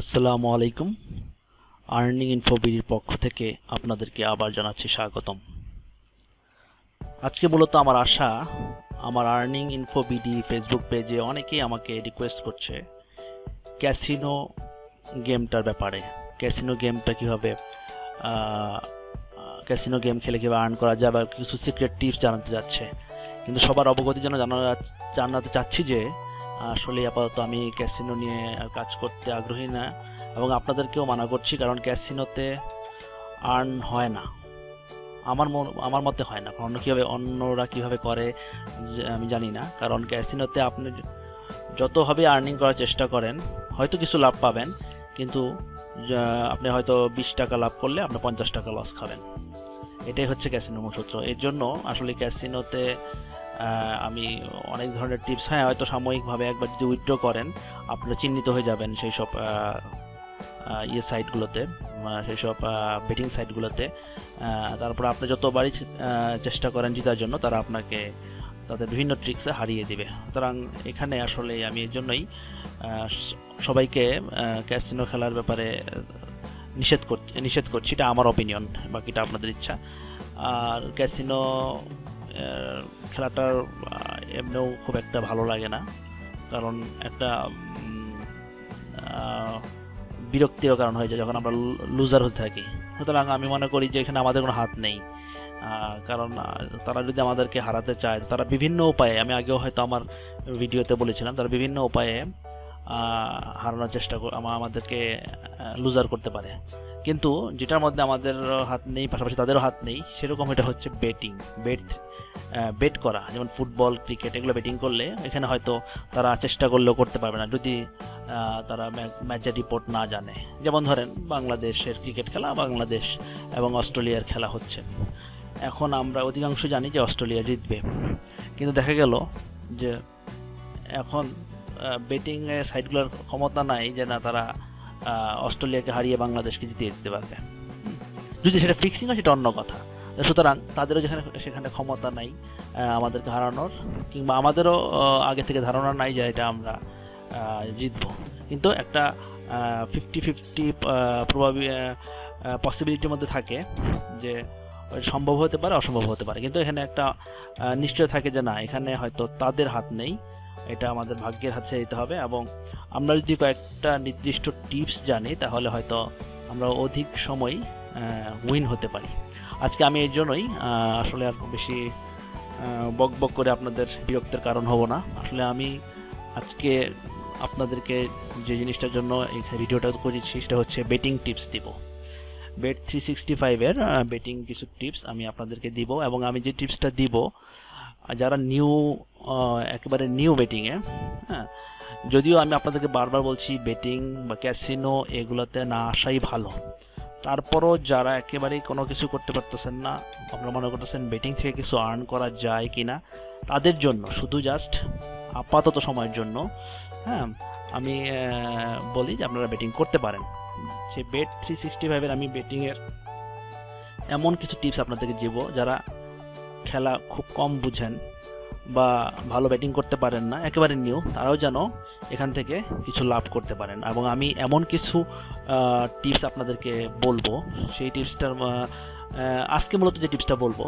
আসসালামু আলাইকুম। Earning info বিডির পক্ষ থেকে আপনাদেরকে আবার জানাচ্ছি স্বাগতম। আজকে মূলত আমার আশা, আমার আর্নিং ইনফো বিডি ফেসবুক পেজে অনেকেই আমাকে রিকোয়েস্ট করছে ক্যাসিনো গেমটার ব্যাপারে। ক্যাসিনো গেমটা কীভাবে, ক্যাসিনো গেম খেলে কীভাবে আর্ন করা যায় বা কিছু সিক্রেট টিপস জানাতে যাচ্ছে। কিন্তু সবার অবগতির জন্য জানাতে চাচ্ছি যে আসলে আপাতত আমি ক্যাসিনো নিয়ে কাজ করতে আগ্রহী না, এবং আপনাদেরকেও মানা করছি, কারণ ক্যাসিনোতে আর্ন হয় না, আমার মতে হয় না। অন্যরা কীভাবে করে আমি জানি না, কারণ ক্যাসিনোতে আপনি যতভাবে আর্নিং করার চেষ্টা করেন হয়তো কিছু লাভ পাবেন, কিন্তু আপনি হয়তো 20 টাকা লাভ করলে আপনি 50 টাকা লস খাবেন। এটাই হচ্ছে ক্যাসিনোর মূল সূত্র। এর জন্য আসলে ক্যাসিনোতে আমি অনেক ধরনের টিপস, হয়তো সাময়িকভাবে একবার যদি উইথড্র করেন আপনারা চিহ্নিত হয়ে যাবেন সেই সব সাইটগুলোতে, সেই সব বেটিং সাইটগুলোতে। তারপর আপনি যতবারই চেষ্টা করেন জেতার জন্য, তারা আপনাকে তাদের বিভিন্ন ট্রিক্সে হারিয়ে দিবে। সুতরাং এখানে আসলে আমি এর জন্যই সবাইকে ক্যাসিনো খেলার ব্যাপারে নিষেধ করছি। এটা আমার অপিনিয়ন, বাকিটা আপনাদের ইচ্ছা। আর ক্যাসিনো খেলাটার এমনিও খুব একটা ভালো লাগে না, কারণ একটা বিরক্তির কারণ হয়ে যায় যখন আমরা লুজার হতে থাকি। সুতরাং আমি মনে করি যে এখানে আমাদের কোনো হাত নেই, কারণ তারা যদি আমাদেরকে হারাতে চায়, তারা বিভিন্ন উপায়ে, আমি আগেও হয়তো আমার ভিডিওতে বলেছিলাম, তারা বিভিন্ন উপায়ে হারানোর চেষ্টা আমাদেরকে লুজার করতে পারে। কিন্তু যেটার মধ্যে আমাদের হাত নেই, পাশাপাশি তাদেরও হাত নেই, সেরকম এটা হচ্ছে বেট করা। যেমন ফুটবল, ক্রিকেট, এগুলো বেটিং করলে এখানে হয়তো তারা চেষ্টা করলেও করতে পারবে না যদি তারা ম্যাচের রিপোর্ট না জানে। যেমন ধরেন বাংলাদেশের ক্রিকেট খেলা, বাংলাদেশ এবং অস্ট্রেলিয়ার খেলা হচ্ছে। এখন আমরা অধিকাংশ জানি যে অস্ট্রেলিয়া জিতবে, কিন্তু দেখা গেল যে এখন বেটিং সাইটগুলোর ক্ষমতা নাই যে না তারা অস্ট্রেলিয়াকে হারিয়ে বাংলাদেশকে জিতিয়ে দিতে পারবে। যদি সেটা ফিক্সিং হয় সেটা অন্য কথা। সুতরাং তাদেরও সেখানে ক্ষমতা নাই আমাদেরকে হারানোর, কিংবা আমাদেরও আগে থেকে ধারণা নাই যে এটা আমরা জিতবো। কিন্তু একটা 50-50 পসিবিলিটির মধ্যে থাকে যে সম্ভব হতে পারে, অসম্ভব হতে পারে। কিন্তু এখানে একটা নিশ্চয় থাকে যে না, এখানে হয়তো তাদের হাত নেই, এটা আমাদের ভাগ্যের হাতে দিতে হবে। এবং আমরা যদি কয়েকটা নির্দিষ্ট টিপস জানি, তাহলে হয়তো আমরা অধিক সময় উইন হতে পারি। আজকে আমি এই জন্যই আসলে আর বেশি বক করে আপনাদের বিরক্তের কারণ হব না। আসলে আমি আজকে আপনাদেরকে যে জিনিসটার জন্য এই ভিডিওটা করেছি সেটা হচ্ছে বেটিং টিপস দিব। Bet365-এর বেটিং কিছু টিপস আমি আপনাদেরকে দিব, এবং আমি যে টিপসটা দিব যারা একেবারে নিউ বেটিংয়ে, যদিও আমি আপনাদেরকে বারবার বলছি বেটিং বা ক্যাসিনো এগুলোতে না আসাই ভালো, তারপরও যারা একেবারেই কোনো কিছু করতে পারতেছেন না, আপনারা মনে করতেছেন বেটিং থেকে কিছু আর্ন করা যায় কিনা, তাদের জন্য শুধু জাস্ট আপাতত সময়ের জন্য আমি বলি যে আপনারা বেটিং করতে পারেন। সেই Bet365-এর আমি বেটিংয়ের এমন কিছু টিপস আপনাদেরকে দিব, যারা খেলা খুব কম বুঝেন বা ভালো ব্যাটিং করতে পারেন না, একেবারে নিউ, তারাও যেন এখান থেকে কিছু লাভ করতে পারেন। এবং আমি এমন কিছু টিপস আপনাদেরকে বলবো, সেই টিপসটার আজকে মূলত যে টিপসটা বলবো,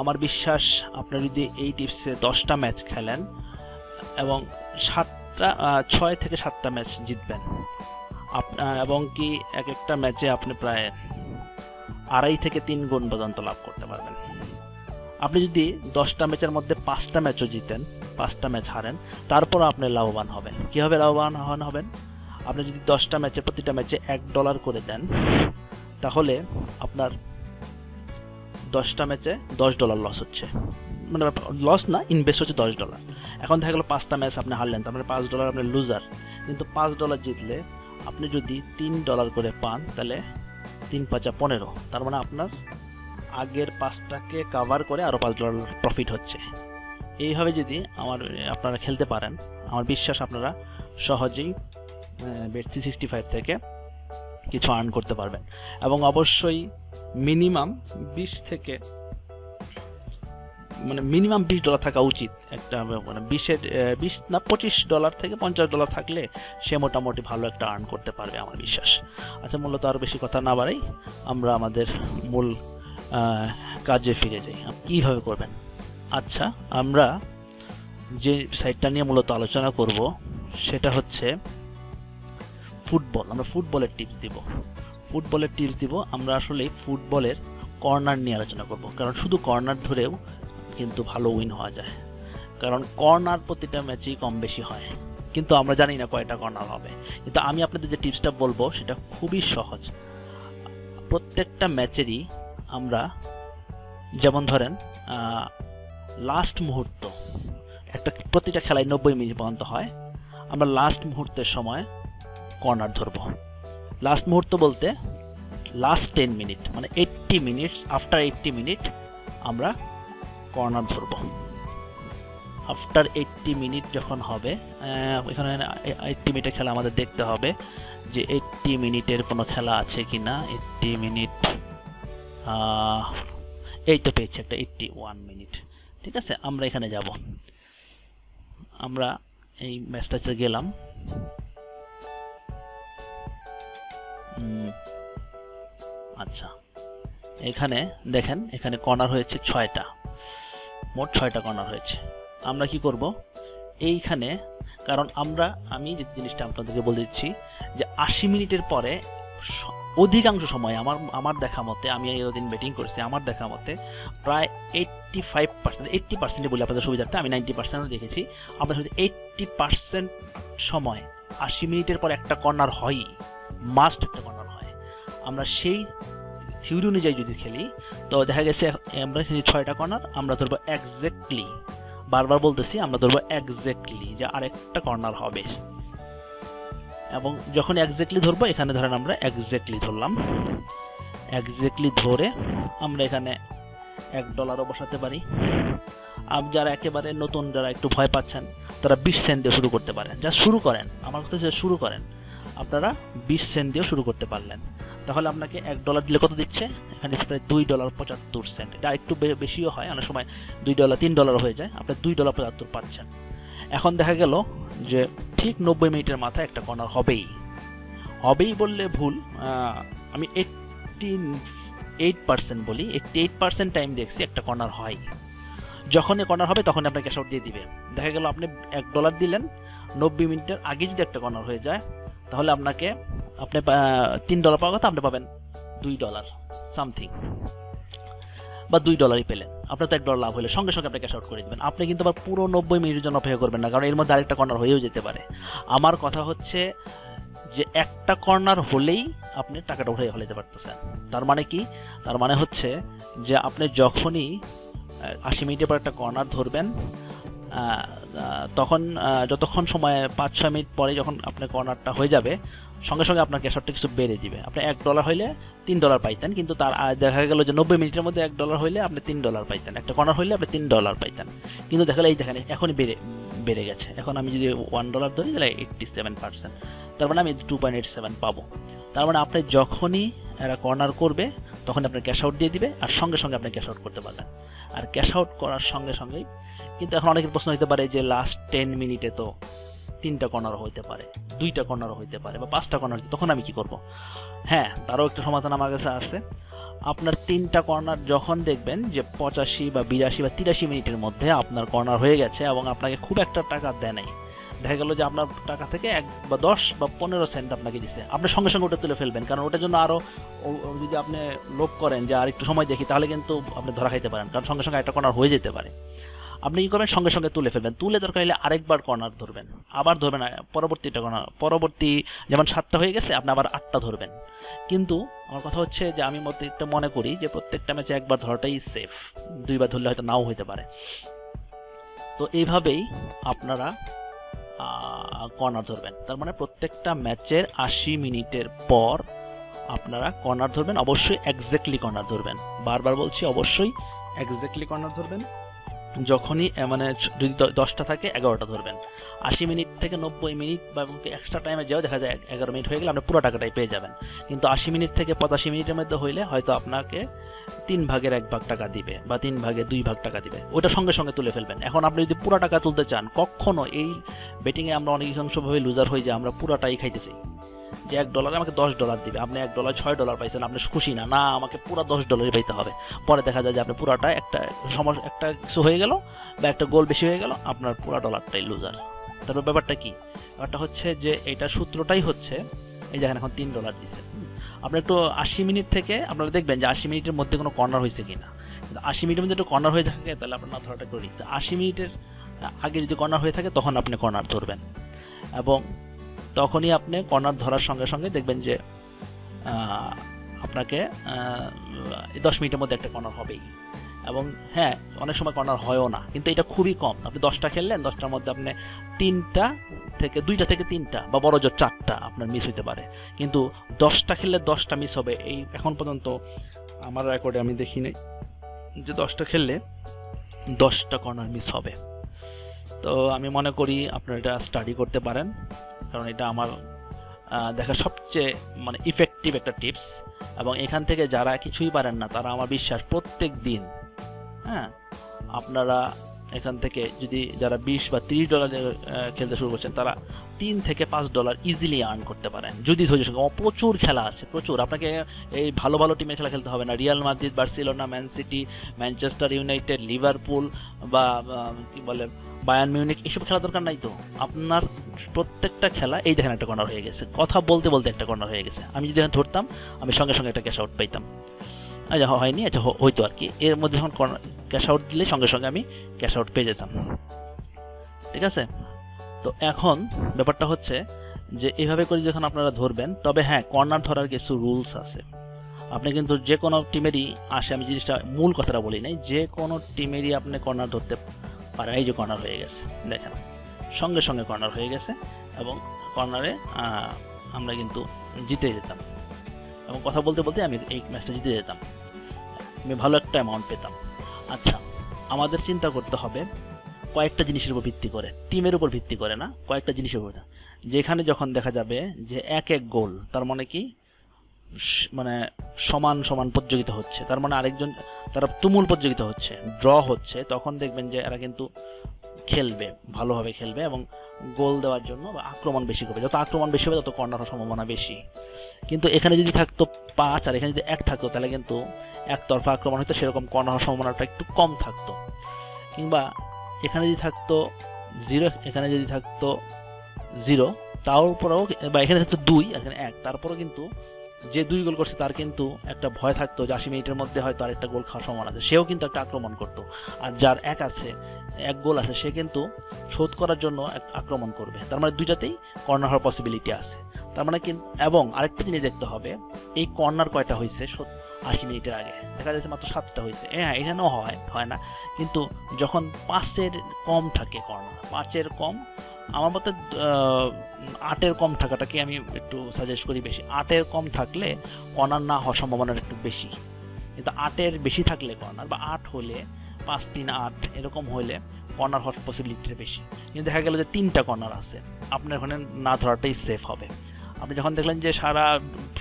আমার বিশ্বাস আপনারা যদি এই টিপসে 10টা ম্যাচ খেলেন এবং 6 থেকে 7টা ম্যাচ জিতবেন, এবং কি এক একটা ম্যাচে আপনি প্রায় 2.5 থেকে 3 গুণ পর্যন্ত লাভ করতে পারবেন। আপনি যদি 10টা ম্যাচের মধ্যে 5টা ম্যাচও জিতেন, 5টা ম্যাচ হারেন, তারপর আপনি লাভবান হবেন। কীভাবে লাভবান হবেন? আপনি যদি 10টা ম্যাচে প্রতিটা ম্যাচে $1 করে দেন, তাহলে আপনার 10টা ম্যাচে $10 লস হচ্ছে, মানে লস না, ইনভেস্ট হচ্ছে $10। এখন দেখা গেলো 5টা ম্যাচ আপনি হারলেন, তার মানে $5 আপনি লুজার। কিন্তু $5 জিতলে আপনি যদি $3 করে পান, তাহলে 3×5 = 15, তার মানে আপনার আগের 5টাকে কাভার করে আরও $5 প্রফিট হচ্ছে। এইভাবে যদি আপনারা খেলতে পারেন, আমার বিশ্বাস আপনারা সহজেই Bet365 থেকে কিছু আর্ন করতে পারবেন। এবং অবশ্যই মিনিমাম মানে মিনিমাম $20 থাকা উচিত একটা, মানে 20 না $25 থেকে $50 থাকলে সে মোটামুটি ভালো একটা আর্ন করতে পারবে আমার বিশ্বাস। আচ্ছা, মূলত আরও বেশি কথা না বাড়াই, আমরা আমাদের মূল কাজে ফিরে যাই। কীভাবে করবেন? আচ্ছা, আমরা যে সাইটটা নিয়ে মূলত আলোচনা করব সেটা হচ্ছে ফুটবল। আমরা ফুটবলের টিপস দিব। আমরা আসলে ফুটবলের কর্নার নিয়ে আলোচনা করব, কারণ শুধু কর্নার ধরেও কিন্তু ভালো উইন হওয়া যায়, কারণ কর্নার প্রতিটা ম্যাচেই কম বেশি হয়, কিন্তু আমরা জানি না কয়টা কর্নার হবে। কিন্তু আমি আপনাদের যে টিপসটা বলবো সেটা খুবই সহজ। প্রত্যেকটা ম্যাচেরই আমরা, যেমন ধরেন লাস্ট মুহূর্ত, প্রতিটা খেলায় 90 মিনিট পর্যন্ত হয়, আমরা লাস্ট মুহূর্তের সময় কর্নার ধরব। লাস্ট মুহূর্ত বলতে লাস্ট 10 মিনিট, মানে 80 মিনিটস, আফটার 80 মিনিট আমরা কর্নার ধরব। আফটার 80 মিনিট যখন হবে, এখানে 80 মিনিটের খেলা আমাদের দেখতে হবে যে 80 মিনিটের কোনো খেলা আছে কি না। 80 মিনিট, এই তো পেয়েছি একটা 81 মিনিট। ঠিক আছে, আমরা এখানে যাব, আমরা এই ম্যাচটাতে গেলাম। আচ্ছা, এখানে দেখেন, এখানে কর্নার হয়েছে 6টা, মোট 6টা কর্নার হয়েছে। আমরা কি করব এইখানে, কারণ আমি যে জিনিসটা আপনাদেরকে বলে দিচ্ছি যে 80 মিনিটের পরে অধিকাংশ সময় আমার দেখা মতে, আমি এতদিন ব্যাটিং করেছি, আমার দেখা মতে প্রায় 85%, 80% বলে আপনাদের সুবিধার্থে, আমি 90% দেখেছি। আমরা 80% সময় 80 মিনিটের পর একটা কর্নার হয়ই, মাস্ট একটা কর্নার হয়। আমরা সেই থিওরি অনুযায়ী যদি খেলি তো দেখা গেছে আমরা 6টা কর্নার আমরা ধরবো এক্স্যাক্টলি, বারবার বলতেছি আমরা ধরবো এক্স্যাক্টলি যে আরেকটা কর্নার হবে। এবং যখন এক্স্যাক্টলি ধরবো, এখানে ধরেন আমরা এক্স্যাক্টলি ধরলাম, এক্স্যাক্টলি ধরে আমরা এখানে $1 বসাতে পারি। আর যারা একেবারে নতুন, যারা একটু ভয় পাচ্ছেন, তারা 20 সেন্ট দিয়ে শুরু করতে পারেন। যা শুরু করেন, আমার কথা হচ্ছে শুরু করেন, আপনারা 20 সেন্ট দিয়েও শুরু করতে পারলেন। তাহলে আপনাকে $1 দিলে কত দিচ্ছে? এখানে প্রায় $2.75। এটা একটু বেশিও হয়, অনেক সময় $2, $3 হয়ে যায়, আপনি $2.75 পাচ্ছেন। এখন দেখা গেল যে ঠিক 90 মিনিটের মাথায় একটা কর্নার হবেই বললে ভুল, আমি 88% বলি, 88% টাইম দেখছি একটা কর্নার হয়। যখনই কর্নার হবে তখন আপনার ক্যাশ আউট দিয়ে দিবে। দেখা গেল আপনি $1 দিলেন, 90 মিনিটের আগে যদি একটা কর্নার হয়ে যায় তাহলে আপনি $3 পাওয়ার কথা, আপনি পাবেন $2 সামথিং, বা $2 পেলেন। আপনার তো $1 লাভ হলে সঙ্গে সঙ্গে আপনি ক্যাশ আউট করে দেবেন। আপনি কিন্তু আবার পুরো 90 মিনিটের জন্য অপেক্ষা করবেন না, কারণ এর মধ্যে আরেকটা কর্নার হয়েও যেতে পারে। আমার কথা হচ্ছে যে একটা কর্নার হলেই আপনি টাকাটা উঠে ফেলতে পারতেছেন। তার মানে কি? তার মানে হচ্ছে যে আপনি যখনই 80 মিনিটের পর একটা কর্নার ধরবেন, তখন যতক্ষণ সময় 5-6 মিনিট পরে যখন আপনার কর্নারটা হয়ে যাবে, সঙ্গে সঙ্গে আপনার ক্যাশ আউটটা কিছু বেড়ে দিবে। আপনি $1 হইলে $3 পাইতেন, কিন্তু তার দেখা গেল যে 90 মিনিটের মধ্যে $1 হইলে আপনি $3 পাইতেন, একটা কর্নার হইলে আপনি $3 পাইতেন। কিন্তু দেখা গেল এই দেখেন এখনই বেড়ে গেছে। এখন আমি যদি $1 ধরি তাহলে 87%, তার মানে আমি 2.87 পাবো। তার মানে আপনি যখনই এরা কর্নার করবে তখন আপনার ক্যাশ আউট দিয়ে দিবে, আর সঙ্গে সঙ্গে আপনি ক্যাশ আউট করতে পারবেন। আর ক্যাশ আউট করার সঙ্গে সঙ্গেই কিন্তু এখন অনেকের প্রশ্ন হতে পারে যে লাস্ট 10 মিনিটে তো 3টা কর্নার হইতে পারে, 2টা কর্নার হইতে পারে, বা 5টা কর্নার, তখন আমি কি করব? হ্যাঁ, তারও একটা সমাধান আমার কাছে আছে। আপনার 3টা কর্নার যখন দেখবেন যে 85 বা 82 বা 83 মিনিটের মধ্যে আপনার কর্নার হয়ে গেছে এবং আপনাকে খুব একটা টাকা দেয় নাই, দেখা গেল যে আপনার টাকা থেকে 1 বা 10 বা 15 সেন্ট আপনাকে দিচ্ছে, আপনি সঙ্গে সঙ্গে ওটা তুলে ফেলবেন। কারণ ওটার জন্য আরও যদি আপনি লোভ করেন যে আর একটু সময় দেখি, তাহলে কিন্তু আপনি ধরা খাইতে পারেন, কারণ সঙ্গে সঙ্গে একটা কর্নার হয়ে যেতে পারে। আপনি কি করবেন? সঙ্গে সঙ্গে তুলে ফেলবেন। তুলে দরকার হলে আরেকবার কর্নার ধরবেন, আবার ধরবেন পরবর্তীটা কর্নার, পরবর্তী যেমন 7টা হয়ে গেছে আপনি আবার 8টা ধরবেন। কিন্তু আমার কথা হচ্ছে যে আমি মনে করি যে প্রত্যেকটা ম্যাচে একবার ধরাটাই সেফ, 2বার ধরলে হয়তো নাও হতে পারে। তো এইভাবেই আপনারা কর্নার ধরবেন। তার মানে প্রত্যেকটা ম্যাচের 80 মিনিটের পর আপনারা কর্নার ধরবেন, অবশ্যই এক্স্যাক্টলি কর্নার ধরবেন। বারবার বলছি, অবশ্যই এক্স্যাক্টলি কর্নার ধরবেন। যখনই মানে যদি 10টা থাকে 11টা ধরবেন। 80 মিনিট থেকে 90 মিনিট বা এক্সট্রা টাইমে যাও দেখা যায় 11 মিনিট হয়ে গেলে আপনি পুরো টাকাটাই পেয়ে যাবেন। কিন্তু 80 মিনিট থেকে 85 মিনিটের মধ্যে হইলে হয়তো আপনাকে 3/1 টাকা দিবে বা 3/2 টাকা দিবে, ওটা সঙ্গে সঙ্গে তুলে ফেলবেন। এখন আপনি যদি পুরো টাকা তুলতে চান, কখনো এই বেটিংয়ে আমরা অনেকাংশভাবে লুজার হয়ে যে আমরা পুরাটাই খাইতে চাই, যে $1 আমাকে $10 দিবে, আপনি $1 $6 পাইছেন, আপনি খুশি না, না আমাকে পুরো $10 পাইতে হবে। পরে দেখা যায় যে আপনি পুরাটা একটা সমস্যা, একটা কিছু হয়ে গেল বা একটা গোল বেশি হয়ে গেল, আপনার পুরো ডলারটাই লুজার। তারপর ব্যাপারটা কি, ব্যাপারটা হচ্ছে যে এটা সূত্রটাই হচ্ছে এই দেখেন এখন $3 দিচ্ছে। আপনি একটু 80 মিনিট থেকে আপনারা দেখবেন যে 80 মিনিটের মধ্যে কোনো কর্নার হয়েছে কিনা। 80 মিনিটের মধ্যে একটু কর্নার হয়ে থাকে তাহলে আপনার না ধরাটা একটু রিস্ক। 80 মিনিটের আগে যদি কর্নার হয়ে থাকে তখন আপনি কর্নার ধরবেন, এবং তখনই আপনি কর্নার ধরার সঙ্গে সঙ্গে দেখবেন যে আপনাকে 10 মিনিটের মধ্যে একটা কর্নার হবেই। এবং হ্যাঁ, অনেক সময় কর্নার হয়ও না, কিন্তু এটা খুবই কম। আপনি 10টা খেললেন, 10টার মধ্যে আপনি 2টা থেকে 3টা বা বড় জোর 4টা আপনার মিস হইতে পারে, কিন্তু 10টা খেললে 10টা মিস হবে। এই এখন পর্যন্ত আমার রেকর্ডে আমি দেখিনি যে 10টা খেললে 10টা কর্নার মিস হবে। তো আমি মনে করি আপনারা এটা স্টাডি করতে পারেন, কারণ এটা আমার দেখা সবচেয়ে মানে ইফেক্টিভ একটা টিপস। এবং এখান থেকে যারা কিছুই পারেন না তারা আমার বিশ্বাস প্রত্যেক দিন, হ্যাঁ, আপনারা এখান থেকে যদি যারা $20 বা $30 খেলতে শুরু করছেন, তারা $3 থেকে $5 ইজিলি আর্ন করতে পারেন যদি ধৈর্য সঙ্গে। প্রচুর খেলা আছে, প্রচুর। আপনাকে এই ভালো ভালো টিমের খেলা খেলতে হবে না। Real Madrid, Barcelona, man city, Manchester United, Liverpool বা কি বলে বায়ার্ন মিউনিক, এসব খেলা দরকার নাই তো। আপনার প্রত্যেকটা খেলা, এই দেখেন একটা কর্নার হয়ে গেছে, কথা বলতে বলতে একটা কর্নার হয়ে গেছে। আমি যদি ধরতাম আমি সঙ্গে সঙ্গে একটা ক্যাশ আউট পাইতাম। আচ্ছা হয়নি, আচ্ছা হয়তো আর কি, এর মধ্যে যখন ক্যাশ আউট দিলে সঙ্গে সঙ্গে আমি ক্যাশ আউট পেয়ে যেতাম। ঠিক আছে, তো এখন ব্যাপারটা হচ্ছে যে এইভাবে করে যখন আপনারা ধরবেন, তবে হ্যাঁ, কর্নার ধরার কিছু রুলস আছে। আপনি কিন্তু যে কোনো টিমেরই আসে, আমি জিনিসটা মূল কথাটা বলি নাই, যে কোনো টিমেরই আপনি কর্নার ধরতে পারেন। এই যে কর্নার হয়ে গেছে, দেখেন সঙ্গে সঙ্গে কর্নার হয়ে গেছে, এবং কর্নারে আমরা কিন্তু জিতে যেতাম, এবং কথা বলতে বলতে আমি এই ম্যাচটা জিতে যেতাম, আমি ভালো একটা অ্যামাউন্ট পেতাম। আচ্ছা, আমাদের চিন্তা করতে হবে কয়েকটা জিনিসের উপর ভিত্তি করে, টিমের উপর ভিত্তি করে না, কয়েকটা জিনিসের উপর। যেখানে যখন দেখা যাবে যে এক গোল, তার মানে কি, মানে সমান সমান প্রতিযোগিতা হচ্ছে, তার মানে আরেকজন, তারা তুমুল প্রতিযোগিতা হচ্ছে, ড্র হচ্ছে, তখন দেখবেন যে এরা কিন্তু খেলবে, ভালোভাবে খেলবে এবং গোল দেওয়ার জন্য বা আক্রমণ বেশি করবে। যত আক্রমণ বেশি হবে তত কর্নার হওয়ার সম্ভাবনা বেশি। কিন্তু এখানে যদি থাকতো 5 আর এখানে যদি 1 থাকতো, তাহলে কিন্তু একতরফা আক্রমণ হতো, সেরকম কর্নার হওয়ার সম্ভাবনাটা একটু কম থাকতো। কিংবা এখানে যদি থাকতো 0, এখানে যদি থাকতো 0, তারপরেও, বা এখানে থাকতো 2 আর এখানে 1, তারপরেও কিন্তু যে 2 গোল করছে তার কিন্তু একটা ভয় থাকতো যে 80 মিনিটের মধ্যে হয়তো আরেকটা গোল খাওয়ার সম্ভাবনা আছে, সেও কিন্তু একটা আক্রমণ করতো। আর যার 1 আছে, 1 গোল আছে, সে কিন্তু শোধ করার জন্য আক্রমণ করবে। তার মানে দুইটাতেই কর্নার হওয়ার পসিবিলিটি আছে। তার মানে কিন্তু, এবং আরেকটা জিনিস দেখতে হবে, এই কর্নার কয়টা হয়েছে 80 মিনিটের আগে। দেখা যাচ্ছে মাত্র 7টা হয়েছে। হ্যাঁ, এখানেও হয় না, কিন্তু যখন 5-এর কম থাকে কর্নার, 5-এর কম, আমার মতে 8-এর কম থাকাটাকে আমি একটু সাজেস্ট করি বেশি। 8-এর কম থাকলে কর্নার না হওয়ার সম্ভাবনাটা একটু বেশি, কিন্তু 8-এর বেশি থাকলে কর্নার, বা 8 হলে 5-3-8 এরকম হলে কর্নার হওয়ার পসিবিলিটিটা বেশি। কিন্তু দেখা গেল যে 3টা কর্নার আছে, আপনার ওখানে না ধরাটাই সেফ হবে। আপনি যখন দেখলেন যে সারা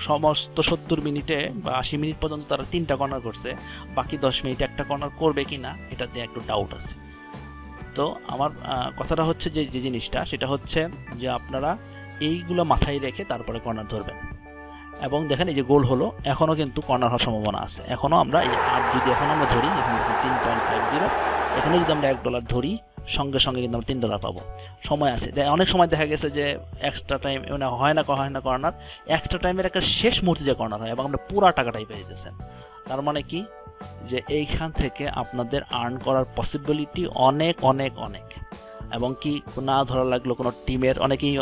সমস্ত 70 মিনিটে বা 80 মিনিট পর্যন্ত তারা 3টা কর্নার করছে, বাকি 10 মিনিটে একটা কর্নার করবে কিনা এটাতে একটু ডাউট আছে। তো আমার কথাটা হচ্ছে যে জিনিসটা, সেটা হচ্ছে যে আপনারা এইগুলো মাথায় রেখে তারপরে কর্নার ধরবেন। এবং দেখেন এই যে গোল হলো, এখনও কিন্তু কর্নার হওয়ার সম্ভাবনা আছে। এখনও আমরা এই 8 যদি এখন আমরা ধরি, এখানে 3.50, এখানে যদি আমরা $1 ধরি, সঙ্গে সঙ্গে কিন্তু আমরা $3 পাবো। সময় আছে, অনেক সময় দেখা গেছে যে এক্সট্রা টাইম মানে হয় না কর্নার, এক্সট্রা টাইমের একটা শেষ মুহূর্তে যে কর্নার হয় এবং আমরা পুরো টাকাটাই পেয়ে যেতেছেন। তার মানে কি, যে এইখান থেকে আপনাদের আর্ন করার পসিবিলিটি অনেক অনেক অনেক। এবং কি না ধরা লাগলো কোনো টিমের, অনেকেই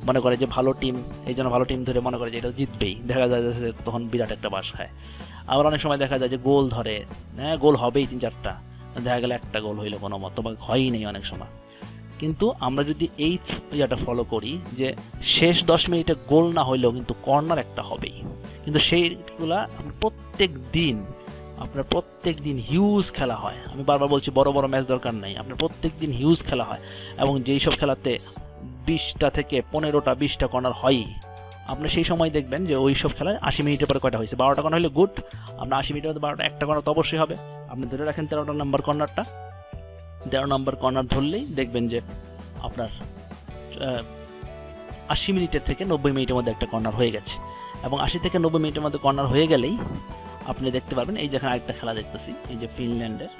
মনে করে যে ভালো টিম, এই জন্য ভালো টিম ধরে মনে করে যে এটা জিতবেই, দেখা যায় যে তখন বিরাট একটা বাস খায়। আবার অনেক সময় দেখা যায় যে গোল ধরে, হ্যাঁ গোল হবেই 3-4টা, দেখা গেলে একটা গোল হইলো কোনো মতো, বা হয়ই নেই অনেক সময়। কিন্তু আমরা যদি এই ইয়েটা ফলো করি যে শেষ 10 মিনিটে গোল না হইলেও কিন্তু কর্নার একটা হবেই, কিন্তু সেইগুলা আপনার প্রত্যেক দিন হিউজ খেলা হয়। আমি বারবার বলছি বড় বড় ম্যাচ দরকার নাই, আপনার প্রত্যেক দিন হিউজ খেলা হয়, এবং যেই সব খেলাতে 20টা থেকে 15টা 20টা কর্নার হয়ই, আপনি সেই সময় দেখবেন যে ওই সব খেলায় 80 মিনিটের পরে কয়টা হয়েছে। 12টা কর্নার হলে গুড, আপনার 80 মিনিটের মধ্যে 12টা একটা কর্নার তো অবশ্যই হবে। আপনি ধরে রাখেন 13 নম্বর কর্নারটা, 13 নম্বর কর্নার ধরলেই দেখবেন যে আপনার 80 মিনিটের থেকে 90 মিনিটের মধ্যে একটা কর্নার হয়ে গেছে। এবং 80 থেকে 90 মিনিটের মধ্যে কর্নার হয়ে গেলেই আপনি দেখতে পারবেন, এই যেখানে আরেকটা খেলা দেখতেছি, এই যে ফিনল্যান্ডের,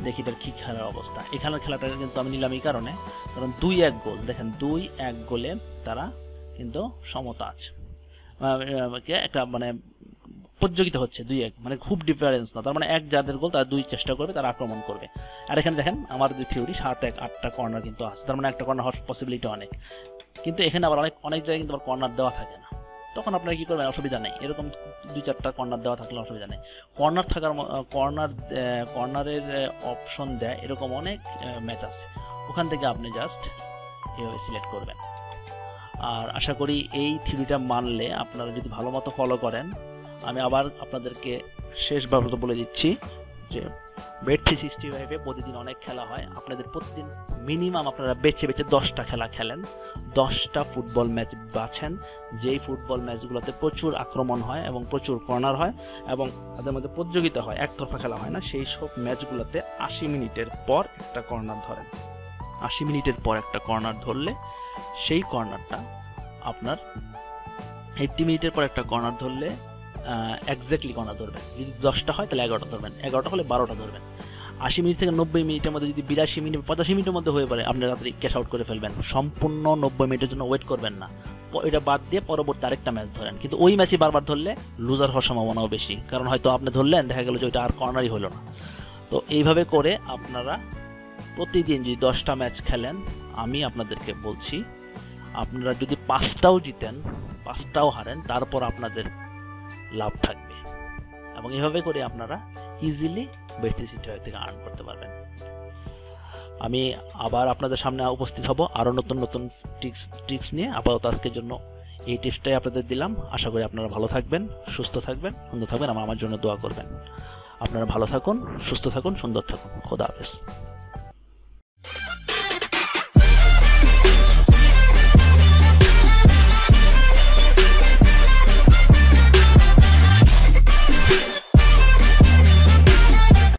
দেখি এটার কী খেলার অবস্থা। এখানের খেলাটা কিন্তু আমি নিলাম এই কারণে, কারণ 2-1 গোল, দেখেন 2-1 গোলে তারা কিন্তু সমতা আছে, একটা মানে প্রতিযোগিতা হচ্ছে 2-1, মানে খুব ডিফারেন্স না। তার মানে এক যাদের গোল তারা 2 চেষ্টা করবে, তারা আক্রমণ করবে। আর এখানে দেখেন আমার যে থিওরি 7-1-8টা কর্নার কিন্তু আছে, তার মানে একটা কর্নার হওয়ার পসিবিলিটি অনেক। কিন্তু এখানে আবার অনেক জায়গায় কিন্তু আবার কর্নার দেওয়া থাকে না, তখন আপনারা কী করবেন, অসুবিধা নেই। এরকম 2-4টা কর্নার দেওয়া থাকলে অসুবিধা নেই। কর্নার থাকার কর্নারের অপশন দেয় এরকম অনেক ম্যাচ আছে, ওখান থেকে আপনি জাস্ট এভাবে সিলেক্ট করবেন। আর আশা করি এই থিওরিটা মানলে, আপনারা যদি ভালো মতো ফলো করেন, আমি আবার আপনাদেরকে শেষবার বলে দিচ্ছি যে Bet365-এ প্রতিদিন অনেক খেলা হয়। আপনাদের প্রতিদিন মিনিমাম আপনারা বেছে 10টা খেলা খেলেন, 10টা ফুটবল ম্যাচ বাছেন, যেই ফুটবল ম্যাচগুলোতে প্রচুর আক্রমণ হয় এবং প্রচুর কর্নার হয় এবং তাদের মধ্যে প্রতিযোগিতা হয়, একতরফা খেলা হয় না, সেই সব ম্যাচগুলোতে 80 মিনিটের পর একটা কর্নার ধরেন। 80 মিনিটের পর একটা কর্নার ধরলে সেই কর্নারটা আপনার 80 মিনিটের পর একটা কর্নার ধরলে এক্স্যাক্টলি কর্নার ধরবেন। যদি 10টা হয় তাহলে 11টা ধরবেন, 11টা হলে 12টা ধরবেন। 80 মিনিট থেকে 90 মিনিটের মধ্যে যদি 82 মিনিট 85 মিনিটের মধ্যে হয়ে পড়ে, আপনি রাত্রি ক্যাশ আউট করে ফেলবেন। সম্পূর্ণ 90 মিনিটের জন্য ওয়েট করবেন না, এটা বাদ দিয়ে পরবর্তী আরেকটা ম্যাচ ধরেন। কিন্তু ওই ম্যাচই বারবার ধরলে লুজার হওয়ার সম্ভাবনাও বেশি, কারণ হয়তো আপনি ধরলেন, দেখা গেল যে ওইটা আর কর্নারই হলো না। তো এইভাবে করে আপনারা প্রতিদিন যদি 10টা ম্যাচ খেলেন, আমি আপনাদেরকে বলছি, আপনারা যদি 5টাও জিতেন 5টাও হারেন, তারপর আপনাদের লাভ থাকবে। এবং এভাবে করে আপনারা ইজিলি Bet365 থেকে আর্ন করতে পারবেন। আমি আবার আপনাদের সামনে উপস্থিত হব আরও নতুন নতুন ট্রিক্স নিয়ে। আপাতত আজকের জন্য এই টিপসটাই আপনাদের দিলাম। আশা করি আপনারা ভালো থাকবেন, সুস্থ থাকবেন, সুন্দর থাকবেন, আমার জন্য দোয়া করবেন। আপনারা ভালো থাকুন, সুস্থ থাকুন, সুন্দর থাকুন। খোদা হাফেজ।